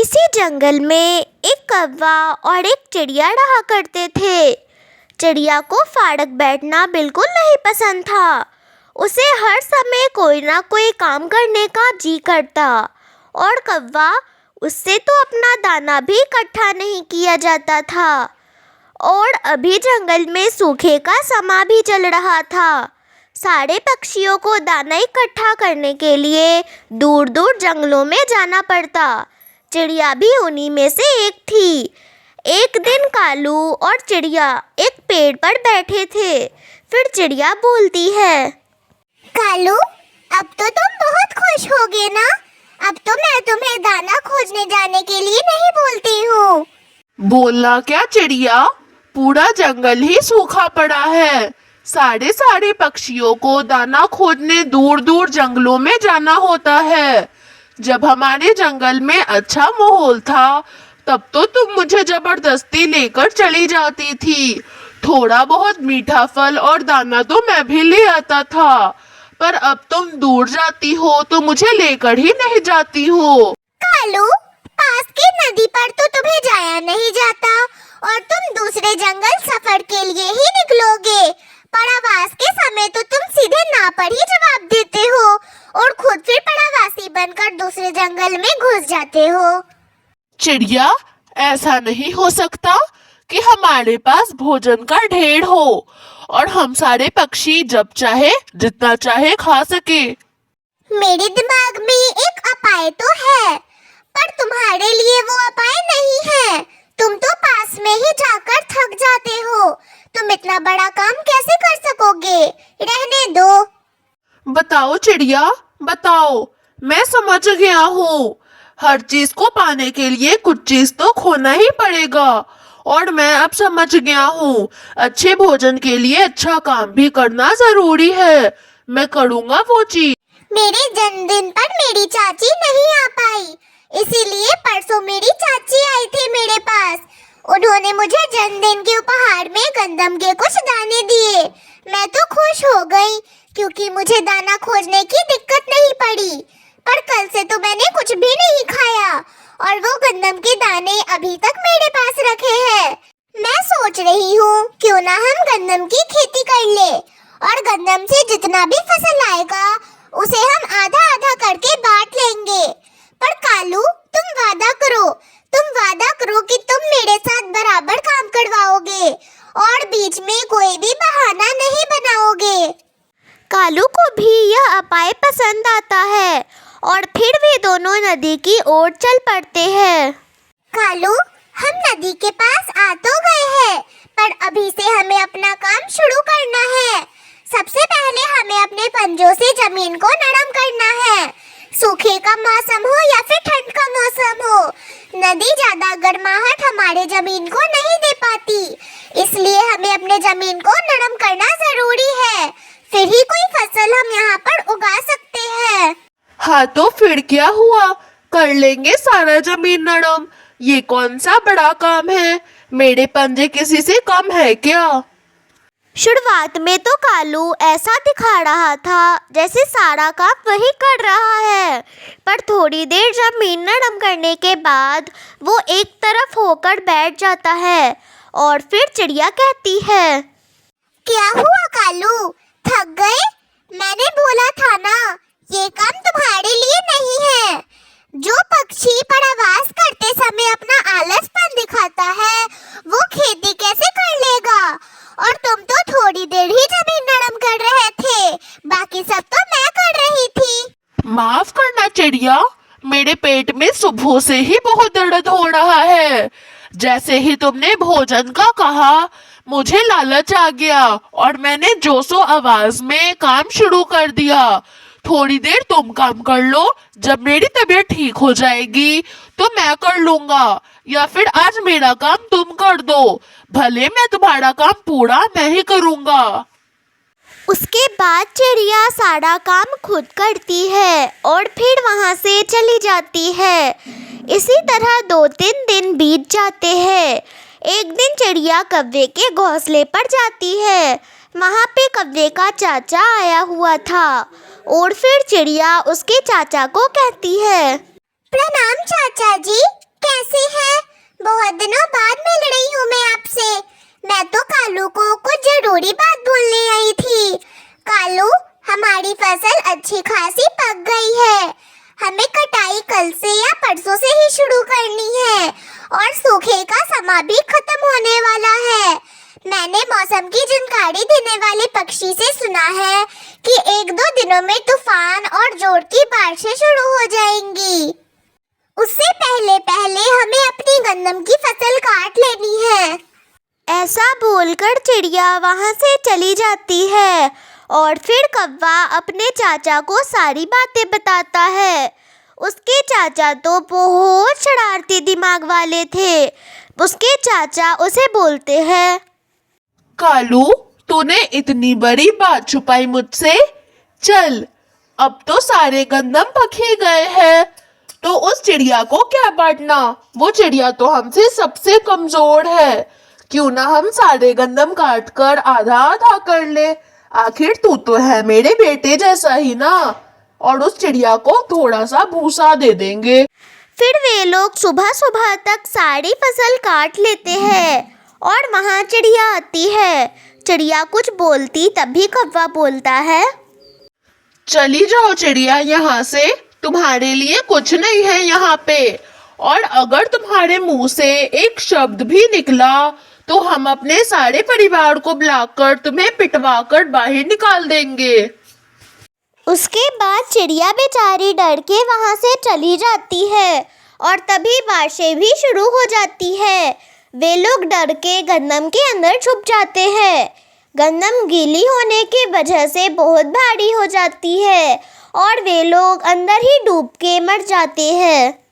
इसी जंगल में एक कौवा और एक चिड़िया रहा करते थे। चिड़िया को फाड़क बैठना बिल्कुल नहीं पसंद था। उसे हर समय कोई ना कोई काम करने का जी करता। और कौवा, उससे तो अपना दाना भी इकट्ठा नहीं किया जाता था। और अभी जंगल में सूखे का समा भी चल रहा था। सारे पक्षियों को दाना इकट्ठा करने के लिए दूर दूर जंगलों में जाना पड़ता। चिड़िया भी उन्हीं में से एक थी। एक दिन कालू और चिड़िया एक पेड़ पर बैठे थे। फिर चिड़िया बोलती है, कालू, अब तो तुम बहुत खुश होगे ना। अब तो मैं तुम्हें दाना खोजने जाने के लिए नहीं बोलती हूँ। बोलना क्या चिड़िया, पूरा जंगल ही सूखा पड़ा है। सारे पक्षियों को दाना खोजने दूर दूर जंगलों में जाना होता है। जब हमारे जंगल में अच्छा माहौल था तब तो तुम मुझे जबरदस्ती लेकर चली जाती थी। थोड़ा बहुत मीठा फल और दाना तो मैं भी ले आता था, पर अब तुम दूर जाती हो तो मुझे लेकर ही नहीं जाती हो। कालू, पास की नदी पर तो तुम्हें जाया नहीं जाता और तुम दूसरे जंगल सफर के लिए ही निकलोगे। पड़ावास के समय तो तुम सीधे ना पर ही जवाब देते हो और खुद फिर पड़ावासी बनकर दूसरे जंगल में घुस जाते हो। चिड़िया, ऐसा नहीं हो सकता कि हमारे पास भोजन का ढेर हो और हम सारे पक्षी जब चाहे जितना चाहे खा सके। मेरे दिमाग में एक उपाय तो है, पर तुम्हारे लिए वो उपाय नहीं है। तुम तो पास में ही जाकर थक जाते हो। तुम इतना बड़ा काम कैसे कर सकोगे? रहने दो। बताओ चिड़िया, बताओ। मैं समझ गया हूँ। हर चीज को पाने के लिए कुछ चीज तो खोना ही पड़ेगा। और मैं अब समझ गया हूँ, अच्छे भोजन के लिए अच्छा काम भी करना जरूरी है। मैं करूँगा वो चीज। मेरे जन्मदिन पर मेरी चाची नहीं आ पाई, इसीलिए परसों मेरी चाची आई थी मेरे पास। उन्होंने मुझे जन्मदिन के उपहार में गंदम के कुछ दाने दिए। मैं तो खुश हो गई क्योंकि मुझे दाना खोजने की दिक्कत नहीं पड़ी। पर कल से तो मैंने कुछ भी नहीं खाया और वो गंदम के दाने अभी तक मेरे पास रखे हैं। मैं सोच रही हूँ क्यों ना हम गंदम की खेती कर ले और गंदम से जितना भी फसल आएगा उसे हम आधा आधा करके बांट लेंगे। पर कालू, तुम वादा करो कि तुम मेरे साथ बराबर काम करवाओगे और बीच में कोई भी बहाना नहीं बनाओगे। कालू को भी यह उपाय पसंद आता है और फिर वे दोनों नदी की ओर चल पड़ते हैं। कालू, हम नदी के पास आ तो गए हैं, पर अभी से हमें अपना काम शुरू करना है। सबसे पहले हमें अपने पंजों से जमीन को नरम करना है। सूखे का मौसम हो या फिर ठंड का मौसम हो, नदी ज्यादा गर्माहट हमारे जमीन को नहीं दे पाती। इसलिए हमें अपने जमीन को नरम करना जरूरी है, फिर ही कोई फसल हम यहाँ पर उगा सकते हैं। हाँ तो फिर क्या हुआ, कर लेंगे सारा जमीन नरम। ये कौन सा बड़ा काम है? मेरे पंजे किसी से कम है क्या? शुरुआत में तो कालू ऐसा दिखा रहा था जैसे सारा काम वही कर रहा है, पर थोड़ी देर जमीन नरम करने के बाद वो एक तरफ होकर बैठ जाता है और फिर चिड़िया कहती है, क्या हुआ कालू, थक गए? मैंने बोला था ना, ये काम तुम्हारे लिए नहीं है। जो पक्षी परावास करते समय अपना आलसपन दिखाता है वो खेती कैसे कर लेगा? और तुम तो थोड़ी देर ही जमीन नरम कर रहे थे, बाकी सब तो मैं कर रही थी। माफ करना चिड़िया, मेरे पेट में सुबह से ही बहुत दर्द हो रहा है। जैसे ही तुमने भोजन का कहा मुझे लालच आ गया और मैंने जोशो आवाज में काम शुरू कर दिया। थोड़ी देर तुम काम कर लो, जब मेरी तबीयत ठीक हो जाएगी तो मैं कर लूंगा, या फिर आज मेरा काम तुम कर दो। भले मैं तुम्हारा काम पूरा मैं ही करूंगा। उसके बाद चिड़िया सारा काम खुद करती है और फिर वहाँ से चली जाती है। इसी तरह 2-3 दिन बीत जाते हैं। एक दिन चिड़िया कौवे के घोंसले पर जाती है। वहाँ पे कौवे का चाचा आया हुआ था और फिर चिड़िया उसके चाचा को कहती है, प्रणाम चाचा जी, सूखे का समा भी खत्म होने वाला है। मैंने मौसम की जानकारी देने वाले पक्षी से सुना है कि 1-2 दिनों में तूफान और जोर की बारिशें शुरू हो जाएंगी। उससे पहले पहले हमें अपनी गंदम की फसल काट लेनी है। ऐसा बोलकर चिड़िया वहाँ से चली जाती है और फिर कौवा अपने चाचा को सारी बातें बताता है। उसके चाचा तो बहुत शरारती दिमाग वाले थे। उसके चाचा उसे बोलते हैं, कालू, तूने इतनी बड़ी बात छुपाई मुझसे। चल, अब तो सारे गंदम पक ही गए हैं, तो उस चिड़िया को क्या बांटना। वो चिड़िया तो हमसे सबसे कमजोर है। क्यों ना हम सारे गंदम काट कर आधा आधा कर ले। आखिर तू तो है मेरे बेटे जैसा ही ना। और उस चिड़िया को थोड़ा सा भूसा दे देंगे। फिर वे लोग सुबह सुबह तक सारी फसल काट लेते हैं और वहाँ चिड़िया आती है। चिड़िया कुछ बोलती तभी कौवा बोलता है, चली जाओ चिड़िया यहाँ से, तुम्हारे लिए कुछ नहीं है यहाँ पे। और अगर तुम्हारे मुंह से एक शब्द भी निकला तो हम अपने सारे परिवार को बुलाकर तुम्हें पिटवा कर बाहर निकाल देंगे। उसके बाद चिड़िया बेचारी डर के वहाँ से चली जाती है और तभी बारिशें भी शुरू हो जाती है। वे लोग डर के गंदम के अंदर छुप जाते हैं। गंदम गीली होने की वजह से बहुत भारी हो जाती है और वे लोग अंदर ही डूब के मर जाते हैं।